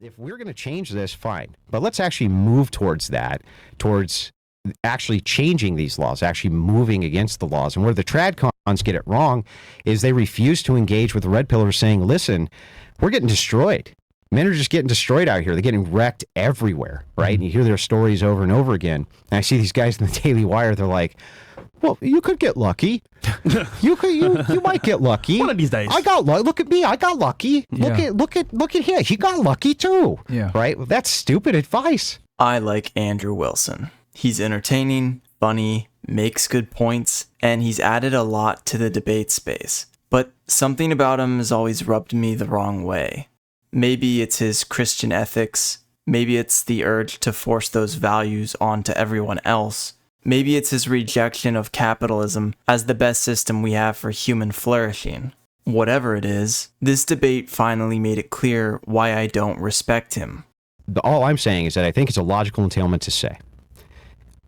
if we're going to change this, fine. But let's actually move towards that, towards actually changing these laws, actually moving against the laws. And where the tradcons get it wrong is they refuse to engage with the red pillars saying, listen, we're getting destroyed. Men are just getting destroyed out here. They're getting wrecked everywhere, right? And you hear their stories over and over again. And I see these guys in the Daily Wire, they're like, well, you could get lucky. You might get lucky. One of these days. I got lucky. Look at me. I got lucky. Yeah. Look at him. He got lucky too. Yeah. Right? Well, that's stupid advice. I like Andrew Wilson. He's entertaining, funny, makes good points, and he's added a lot to the debate space. But something about him has always rubbed me the wrong way. Maybe it's his Christian ethics. Maybe it's the urge to force those values onto everyone else. Maybe it's his rejection of capitalism as the best system we have for human flourishing. Whatever it is, this debate finally made it clear why I don't respect him. All I'm saying is that I think it's a logical entailment to say,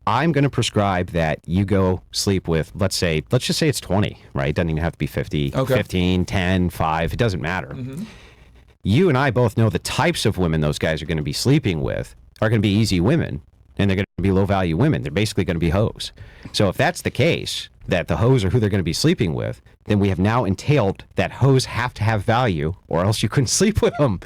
I'm going to prescribe that you go sleep with, let's just say it's 20, right? It doesn't even have to be 50, Okay. 15, 10, 5. It doesn't matter. You and I both know the types of women those guys are going to be sleeping with are going to be easy women, and they're going to be low-value women. They're basically going to be hoes. So if that's the case, that the hoes are who they're going to be sleeping with, then we have now entailed that hoes have to have value, or else you couldn't sleep with them.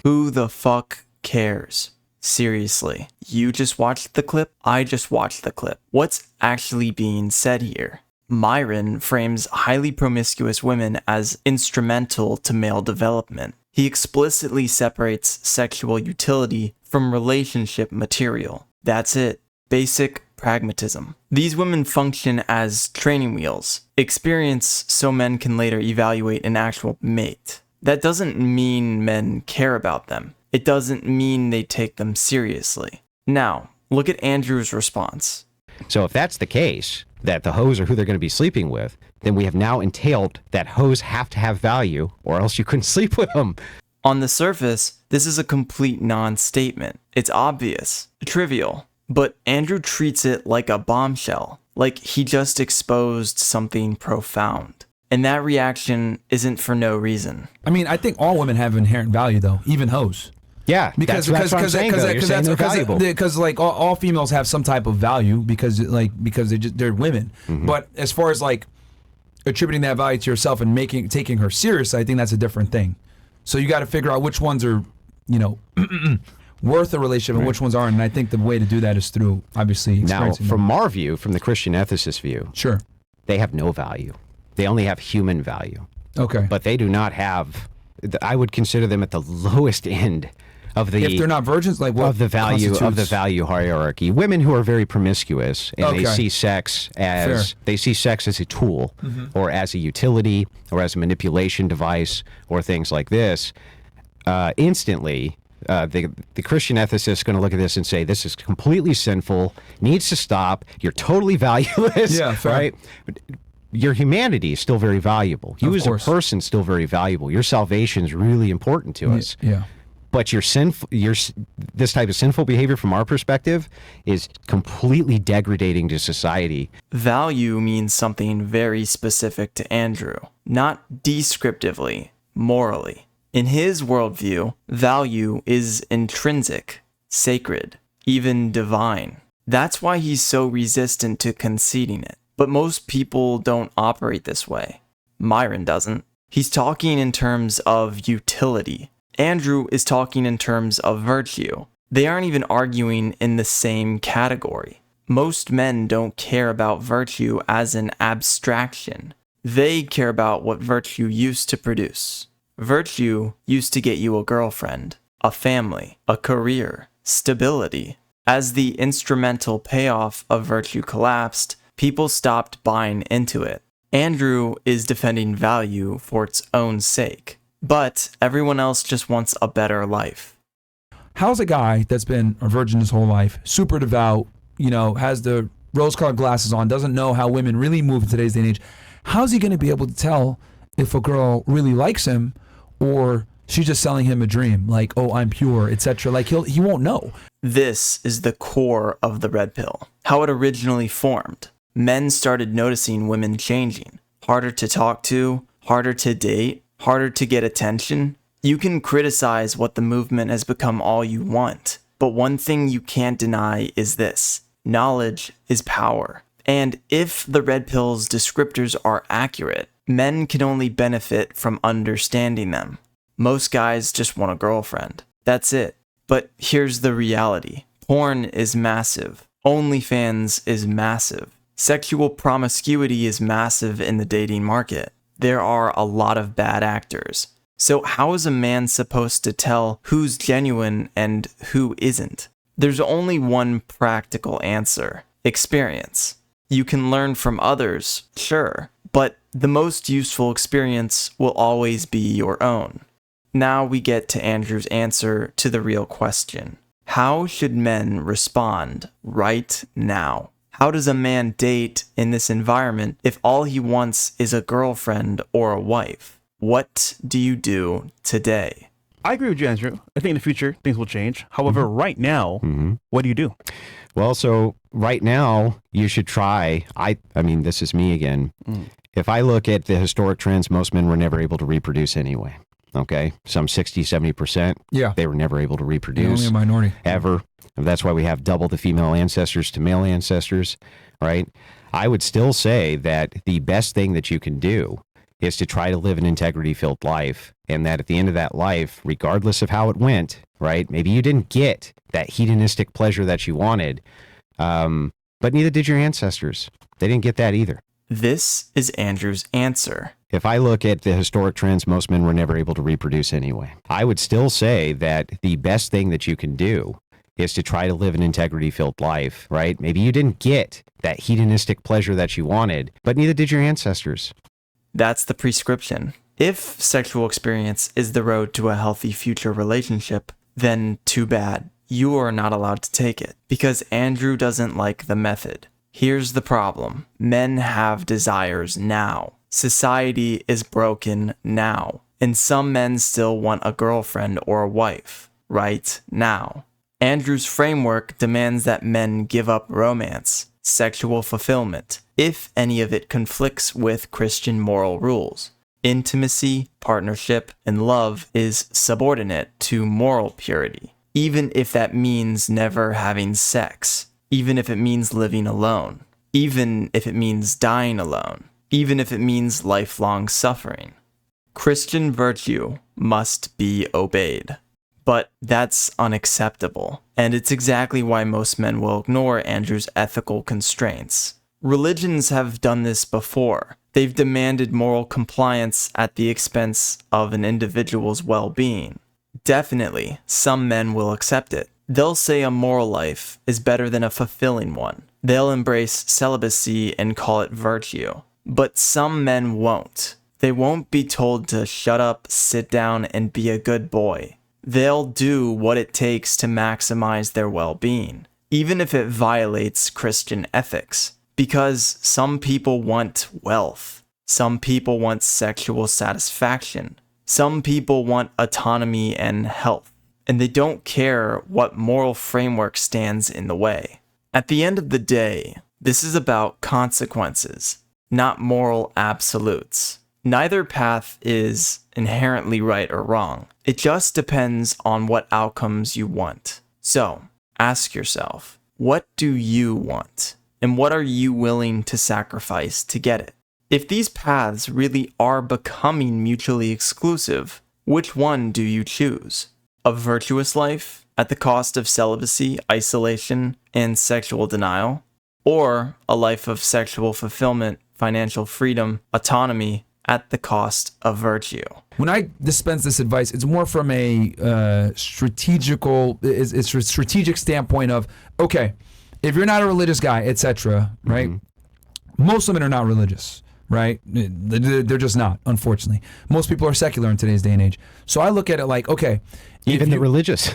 Who the fuck cares? Seriously, you just watched the clip? I just watched the clip. What's actually being said here? Myron frames highly promiscuous women as instrumental to male development. He explicitly separates sexual utility from relationship material. That's it. Basic pragmatism. These women function as training wheels, experience so men can later evaluate an actual mate. That doesn't mean men care about them. It doesn't mean they take them seriously. Now, look at Andrew's response. So if that's the case, that the hoes are who they're going to be sleeping with, then we have now entailed that hoes have to have value, or else you couldn't sleep with them. On the surface, this is a complete non-statement. It's obvious, trivial, but Andrew treats it like a bombshell, like he just exposed something profound. And that reaction isn't for no reason. I mean, I think all women have inherent value, though, even hoes. Yeah, that's what I'm saying, though. You're saying they're valuable. Because like all females have some type of value because they're women. But as far as like attributing that value to yourself and taking her serious, I think that's a different thing. So you got to figure out which ones are, worth a relationship and which ones aren't. And I think the way to do that is through obviously Now, experiencing from them. our view, from the Christian ethicist view, Sure. they have no value. They only have human value. Okay. But they do not have, I would consider them at the lowest end of the, if they're not virgins, like what of the value constitutes- hierarchy. Women who are very promiscuous and they Okay. see sex as a tool or as a utility or as a manipulation device or things like this. Instantly, the Christian ethicist is going to look at this and say, this is completely sinful, needs to stop, you're totally valueless, Yeah, fair. right? Your humanity is still very valuable. You Of as course. a person still very valuable. Your salvation is really important to us. Yeah. But this type of sinful behavior from our perspective is completely degrading to society. Value means something very specific to Andrew, not descriptively, morally. In his worldview, value is intrinsic, sacred, even divine. That's why he's so resistant to conceding it. But most people don't operate this way. Myron doesn't. He's talking in terms of utility. Andrew is talking in terms of virtue. They aren't even arguing in the same category. Most men don't care about virtue as an abstraction. They care about what virtue used to produce. Virtue used to get you a girlfriend, a family, a career, stability. As the instrumental payoff of virtue collapsed, people stopped buying into it. Andrew is defending value for its own sake. But everyone else just wants a better life. How's a guy that's been a virgin his whole life, super devout, has the rose-colored glasses on, doesn't know how women really move in today's day and age, how's he going to be able to tell if a girl really likes him or she's just selling him a dream, like, oh, I'm pure, etc.? Like, he won't know. This is the core of the red pill, how it originally formed. Men started noticing women changing, harder to talk to, harder to date, harder to get attention. You can criticize what the movement has become all you want, but one thing you can't deny is this: knowledge is power. And if the red pill's descriptors are accurate, men can only benefit from understanding them. Most guys just want a girlfriend. That's it. But here's the reality. Porn is massive. OnlyFans is massive. Sexual promiscuity is massive in the dating market. There are a lot of bad actors. So how is a man supposed to tell who's genuine and who isn't? There's only one practical answer: experience. You can learn from others, sure, but the most useful experience will always be your own. Now we get to Andrew's answer to the real question. How should men respond right now? How does a man date in this environment if all he wants is a girlfriend or a wife? What do you do today? I agree with you, Andrew. I think in the future, things will change. However, right now, what do you do? Well, so right now, you should try. I mean, this is me again. If I look at the historic trends, most men were never able to reproduce anyway. Okay. Some 60, 70%. Yeah. They were never able to Only reproduce a minority. ever. And that's why we have double the female ancestors to male ancestors, right? I would still say that the best thing that you can do is to try to live an integrity-filled life, and that at the end of that life, regardless of how it went, right? Maybe you didn't get that hedonistic pleasure that you wanted, but neither did your ancestors. They didn't get that either. This is Andrew's answer. If I look at the historic trends, most men were never able to reproduce anyway. I would still say that the best thing that you can do is to try to live an integrity-filled life, right? Maybe you didn't get that hedonistic pleasure that you wanted, but neither did your ancestors. That's the prescription. If sexual experience is the road to a healthy future relationship, then too bad. You are not allowed to take it because Andrew doesn't like the method. Here's the problem. Men have desires now. Society is broken now. And some men still want a girlfriend or a wife right now. Andrew's framework demands that men give up romance, sexual fulfillment, if any of it conflicts with Christian moral rules. Intimacy, partnership, and love is subordinate to moral purity, even if that means never having sex, even if it means living alone, even if it means dying alone, even if it means lifelong suffering. Christian virtue must be obeyed. But that's unacceptable, and it's exactly why most men will ignore Andrew's ethical constraints. Religions have done this before. They've demanded moral compliance at the expense of an individual's well-being. Definitely, some men will accept it. They'll say a moral life is better than a fulfilling one. They'll embrace celibacy and call it virtue. But some men won't. They won't be told to shut up, sit down, and be a good boy. They'll do what it takes to maximize their well-being, even if it violates Christian ethics. Because some people want wealth. Some people want sexual satisfaction. Some people want autonomy and health. And they don't care what moral framework stands in the way. At the end of the day, this is about consequences, not moral absolutes. Neither path is inherently right or wrong. It just depends on what outcomes you want. So, ask yourself, what do you want? And what are you willing to sacrifice to get it? If these paths really are becoming mutually exclusive, which one do you choose? A virtuous life at the cost of celibacy, isolation, and sexual denial? Or a life of sexual fulfillment, financial freedom, autonomy, at the cost of virtue? When I dispense this advice, it's more from a strategic standpoint of, okay, if you're not a religious guy, etc., right? Most women are not religious, right? They're just not, unfortunately. Most people are secular in today's day and age. So I look at it like, okay, Even the religious,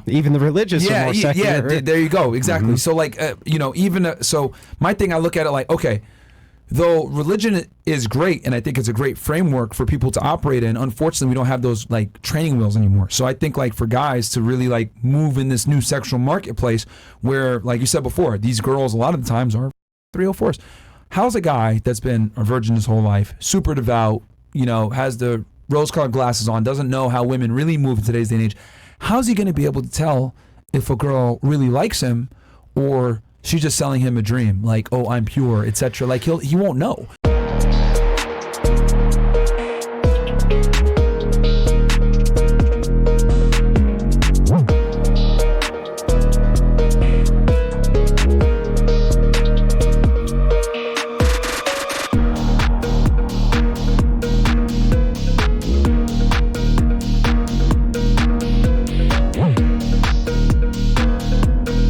even the religious are more secular. Yeah, there you go, exactly. So like, so my thing, I look at it like, okay, though religion is great, and I think it's a great framework for people to operate in, unfortunately, we don't have those like training wheels anymore. So I think like for guys to really like move in this new sexual marketplace where, like you said before, these girls a lot of the times are 304s. How's a guy that's been a virgin his whole life, super devout, has the rose-colored glasses on, doesn't know how women really move in today's day and age, how's he going to be able to tell if a girl really likes him or she's just selling him a dream, like, oh, I'm pure, etc.? Like he won't know.